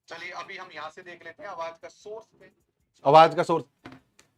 चलिए अभी हम यहां से देख लेते हैं आवाज का सोर्स पे। आवाज का सोर्स।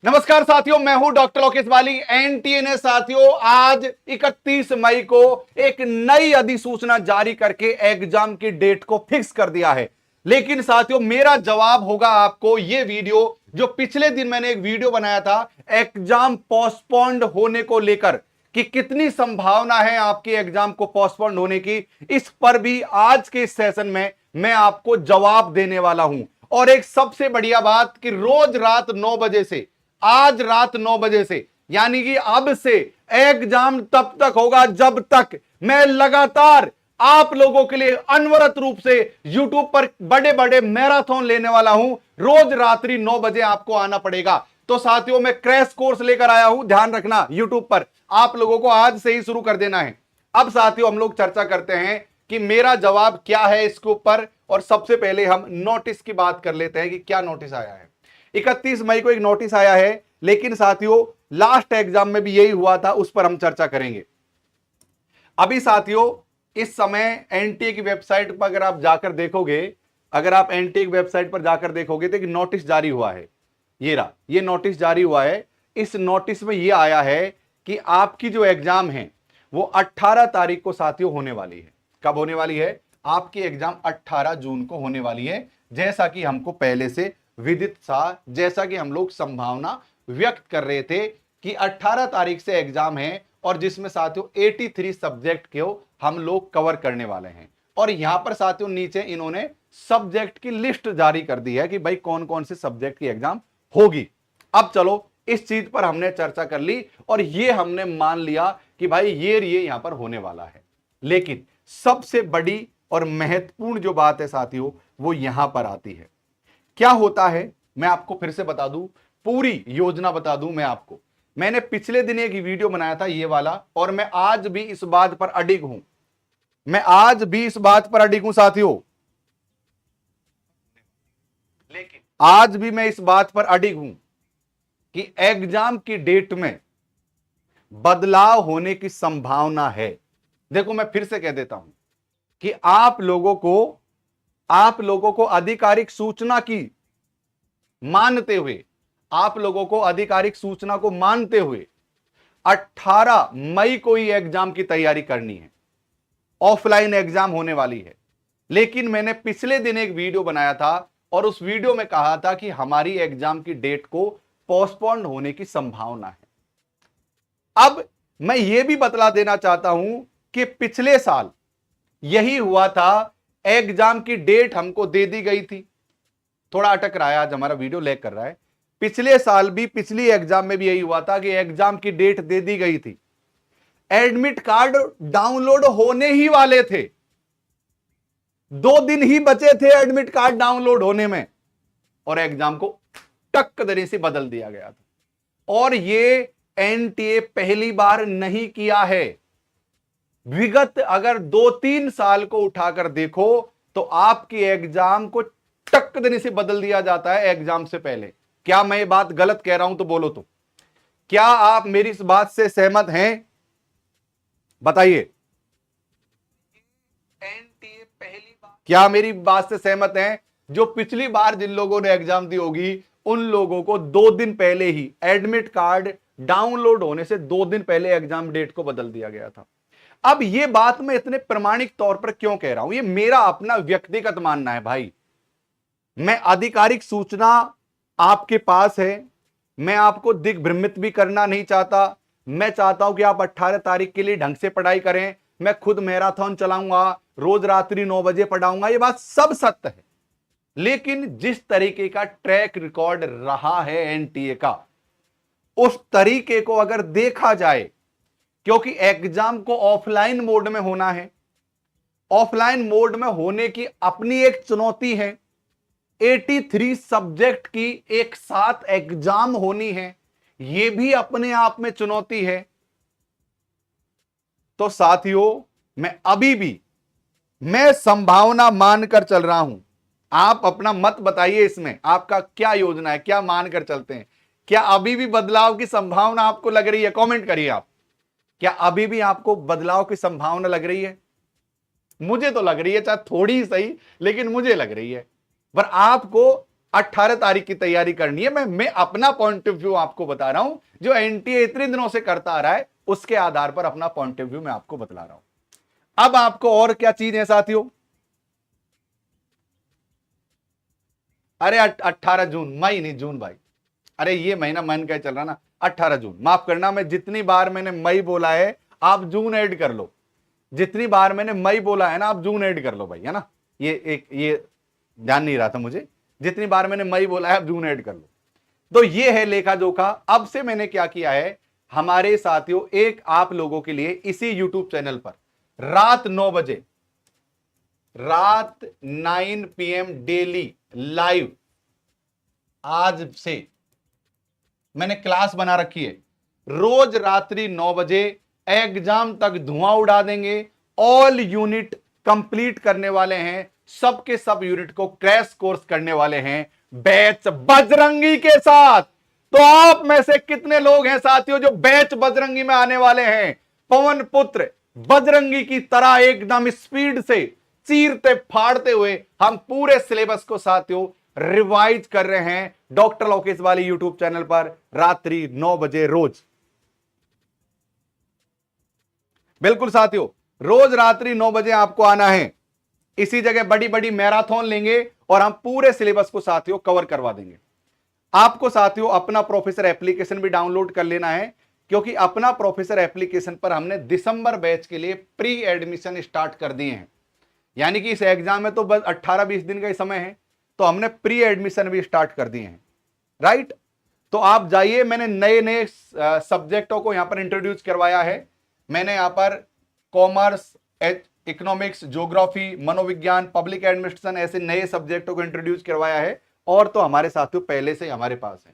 नमस्कार साथियों, मैं हूं डॉक्टर लोकेश वाली। एनटीए ने साथियों आज 31 मई को एक नई अधिसूचना जारी करके एग्जाम की डेट को फिक्स कर दिया है। लेकिन साथियों मेरा जवाब होगा आपको ये वीडियो, जो पिछले दिन मैंने एक वीडियो बनाया था एग्जाम पोस्टपोन्ड होने को लेकर कि कितनी संभावना है आपके एग्जाम को पोस्टपोन्ड होने की, इस पर भी आज के सेशन में मैं आपको जवाब देने वाला हूं। और एक सबसे बढ़िया बात कि रोज रात 9 बजे से, आज रात 9 बजे से, यानी कि अब से एग्जाम तब तक होगा जब तक मैं लगातार आप लोगों के लिए अनवरत रूप से YouTube पर बड़े बड़े मैराथन लेने वाला हूं। रोज रात्रि 9 बजे आपको आना पड़ेगा। तो साथियों मैं क्रैश कोर्स लेकर आया हूं, ध्यान रखना YouTube पर आप लोगों को आज से ही शुरू कर देना है। अब साथियों हम लोग चर्चा करते हैं कि मेरा जवाब क्या है इसके ऊपर। और सबसे पहले हम नोटिस की बात कर लेते हैं कि क्या नोटिस आया है। 31 मई को एक नोटिस आया है, लेकिन साथियों लास्ट एग्जाम में भी यही हुआ था, उस पर हम चर्चा करेंगे। अभी साथियों इस समय एनटीए की वेबसाइट पर अगर आप जाकर देखोगे, अगर आप एनटीए की वेबसाइट पर जाकर देखोगे तो एक नोटिस जारी हुआ है। ये नोटिस जारी हुआ है। इस नोटिस में यह आया है कि आपकी जो एग्जाम है वो 18 तारीख को साथियों होने वाली है। कब होने वाली है? आपकी एग्जाम 18 जून को होने वाली है, जैसा कि हमको पहले से विदित था, जैसा कि हम लोग संभावना व्यक्त कर रहे थे कि 18 तारीख से एग्जाम है और जिसमें साथियों 83 सब्जेक्ट को हम लोग कवर करने वाले हैं। और यहां पर साथियों नीचे इन्होंने सब्जेक्ट की लिस्ट जारी कर दी है कि भाई कौन कौन से सब्जेक्ट की एग्जाम होगी। अब चलो इस चीज पर हमने चर्चा कर ली और ये हमने मान लिया कि भाई ये यहां पर होने वाला है। लेकिन सबसे बड़ी और महत्वपूर्ण जो बात है साथियों वो यहां पर आती है। क्या होता है मैं आपको फिर से बता दूं, पूरी योजना बता दूं मैं आपको। मैंने पिछले दिन एक वीडियो बनाया था ये वाला, और मैं आज भी इस बात पर अडिग हूं। मैं आज भी इस बात पर अडिग हूं साथियों, लेकिन आज भी मैं इस बात पर अडिग हूं कि एग्जाम की डेट में बदलाव होने की संभावना है। देखो मैं फिर से कह देता हूं कि आप लोगों को आधिकारिक सूचना की मानते हुए, आप लोगों को आधिकारिक सूचना को मानते हुए 18 मई को ही एग्जाम की तैयारी करनी है। ऑफलाइन एग्जाम होने वाली है। लेकिन मैंने पिछले दिन एक वीडियो बनाया था और उस वीडियो में कहा था कि हमारी एग्जाम की डेट को पोस्टपोन्ड होने की संभावना है। अब मैं यह भी बतला देना चाहता हूं कि पिछले साल यही हुआ था, एग्जाम की डेट हमको दे दी गई थी। थोड़ा अटक रहा है, आज हमारा वीडियो लैग कर रहा है। पिछले साल भी, पिछली एग्जाम में भी यही हुआ था कि एग्जाम की डेट दे दी गई थी, एडमिट कार्ड डाउनलोड होने ही वाले थे, 2 दिन ही बचे थे एडमिट कार्ड डाउनलोड होने में, और एग्जाम को टक दरी से बदल दिया गया था। और ये एनटीए पहली बार नहीं किया है। विगत अगर 2-3 साल को उठाकर देखो तो आपकी एग्जाम को टक देने से बदल दिया जाता है एग्जाम से पहले। क्या मैं ये बात गलत कह रहा हूं तो बोलो तो। क्या आप मेरी इस बात से सहमत हैं? बताइए। एनटीए पहली बार, क्या मेरी बात से सहमत हैं? जो पिछली बार जिन लोगों ने एग्जाम दी होगी उन लोगों को 2 दिन पहले ही एडमिट कार्ड डाउनलोड होने से 2 दिन पहले एग्जाम डेट को बदल दिया गया था। अब यह बात मैं इतने प्रमाणिक तौर पर क्यों कह रहा हूं? यह मेरा अपना व्यक्तिगत मानना है भाई। मैं आधिकारिक सूचना आपके पास है, मैं आपको दिग्भ्रमित भी करना नहीं चाहता। मैं चाहता हूं कि आप 18 तारीख के लिए ढंग से पढ़ाई करें। मैं खुद मैराथन चलाऊंगा, रोज रात्रि 9 बजे पढ़ाऊंगा, यह बात सब सत्य है। लेकिन जिस तरीके का ट्रैक रिकॉर्ड रहा है एनटीए का, उस तरीके को अगर देखा जाए, क्योंकि एग्जाम को ऑफलाइन मोड में होना है, ऑफलाइन मोड में होने की अपनी एक चुनौती है। 83 सब्जेक्ट की एक साथ एग्जाम होनी है, यह भी अपने आप में चुनौती है। तो साथियों मैं अभी भी संभावना मानकर चल रहा हूं। आप अपना मत बताइए, इसमें आपका क्या योजना है, क्या मानकर चलते हैं? क्या अभी भी बदलाव की संभावना आपको लग रही है? कमेंट करिए आप। क्या अभी भी आपको बदलाव की संभावना लग रही है? मुझे तो लग रही है, चाहे थोड़ी ही सही, लेकिन मुझे लग रही है। पर आपको 18 तारीख की तैयारी करनी है। मैं अपना पॉइंट ऑफ व्यू आपको बता रहा हूं, जो एनटीए इतने दिनों से करता आ रहा है उसके आधार पर अपना पॉइंट ऑफ व्यू मैं आपको बतला रहा हूं। अब आपको और क्या चीज है साथियों, अरे 18 जून, मई नहीं जून भाई, अरे ये महीना मन का चल रहा ना, 18 जून, माफ करना, मैं जितनी बार मैंने मई बोला है आप जून ऐड कर लो, जितनी बार मैंने मई बोला है ना आप जून ऐड कर लो भाई, है ना, ये ध्यान नहीं रहा था मुझे, जितनी बार मैंने मई बोला है आप जून ऐड कर लो। तो ये है लेखा जोखा। अब से मैंने क्या किया है, हमारे साथियों एक आप लोगों के लिए इसी यूट्यूब चैनल पर रात 9 बजे, रात 9 PM डेली लाइव आज से मैंने क्लास बना रखी है। रोज रात्रि 9 बजे एग्जाम तक धुआं उड़ा देंगे। ऑल यूनिट कंप्लीट करने वाले हैं, सबके सब यूनिट को क्रैश कोर्स करने वाले हैं बैच बजरंगी के साथ। तो आप में से कितने लोग हैं साथियों जो बैच बजरंगी में आने वाले हैं? पवन पुत्र बजरंगी की तरह एकदम स्पीड से चीरते फाड़ते हुए हम पूरे सिलेबस को साथियों रिवाइज कर रहे हैं डॉक्टर लोकेश वाली यूट्यूब चैनल पर रात्रि 9 बजे रोज। बिल्कुल साथियों, रोज रात्रि 9 बजे आपको आना है। इसी जगह बड़ी बड़ी मैराथन लेंगे और हम पूरे सिलेबस को साथियों कवर करवा देंगे। आपको साथियों अपना प्रोफेसर एप्लीकेशन भी डाउनलोड कर लेना है, क्योंकि अपना प्रोफेसर एप्लीकेशन पर हमने दिसंबर बैच के लिए प्री एडमिशन स्टार्ट कर दिए हैं। यानी कि इस एग्जाम में तो बस 18-20 दिन का ही समय है, तो हमने प्री एडमिशन भी स्टार्ट कर दिए हैं, राइट। तो आप जाइए, मैंने नए नए सब्जेक्टों को यहां पर इंट्रोड्यूस करवाया है। मैंने यहां पर कॉमर्स, इकोनॉमिक्स, ज्योग्राफी, मनोविज्ञान, पब्लिक एडमिनिस्ट्रेशन ऐसे नए सब्जेक्टों को इंट्रोड्यूस करवाया है। और तो हमारे साथियों पहले से हमारे पास है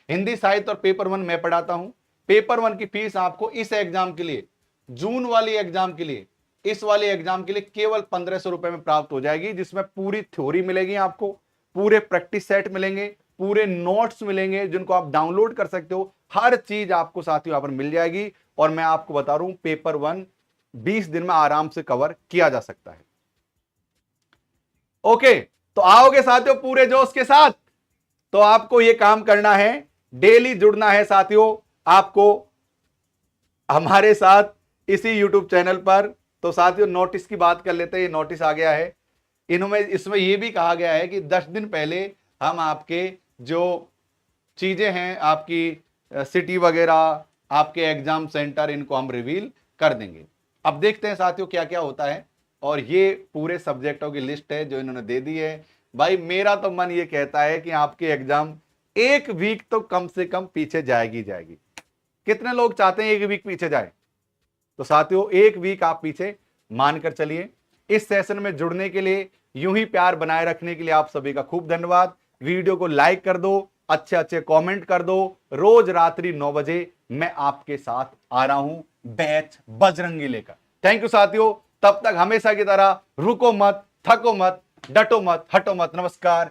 हिंदी साहित्य और पेपर 1 मैं पढ़ाता हूं। पेपर 1 की फीस आपको इस एग्जाम के लिए, जून वाली एग्जाम के लिए, इस वाले एग्जाम के लिए केवल 1500 रुपए में प्राप्त हो जाएगी, जिसमें पूरी थ्योरी मिलेगी आपको, पूरे प्रैक्टिस सेट मिलेंगे, पूरे नोट्स मिलेंगे जिनको आप डाउनलोड कर सकते हो। हर चीज आपको साथियों यहां पर मिल जाएगी। और मैं आपको बता रहा हूं पेपर 1 20 दिन में आराम से कवर किया जा सकता है। ओके, तो आओगे साथियों पूरे जोश के साथ? तो आपको यह काम करना है, डेली जुड़ना है साथियों आपको हमारे साथ इसी यूट्यूब चैनल पर। तो साथियों नोटिस की बात कर लेते हैं, ये नोटिस आ गया है। इसमें यह भी कहा गया है कि 10 दिन पहले हम आपके जो चीजें हैं, आपकी सिटी वगैरह, आपके एग्जाम सेंटर, इनको हम रिवील कर देंगे। अब देखते हैं साथियों क्या क्या होता है। और ये पूरे सब्जेक्टों की लिस्ट है जो इन्होंने दे दी है। भाई मेरा तो मन ये कहता है कि आपके एग्जाम एक वीक तो कम से कम पीछे जाएगी। कितने लोग चाहते हैं एक वीक पीछे जाए? तो साथियों एक वीक आप पीछे मानकर चलिए। इस सेशन में जुड़ने के लिए, यूं ही प्यार बनाए रखने के लिए आप सभी का खूब धन्यवाद। वीडियो को लाइक कर दो, अच्छे अच्छे कमेंट कर दो। रोज रात्रि 9 बजे मैं आपके साथ आ रहा हूं बैच बजरंगी लेकर। थैंक यू साथियों, तब तक हमेशा की तरह रुको मत, थको मत, डटो मत, हटो मत। नमस्कार,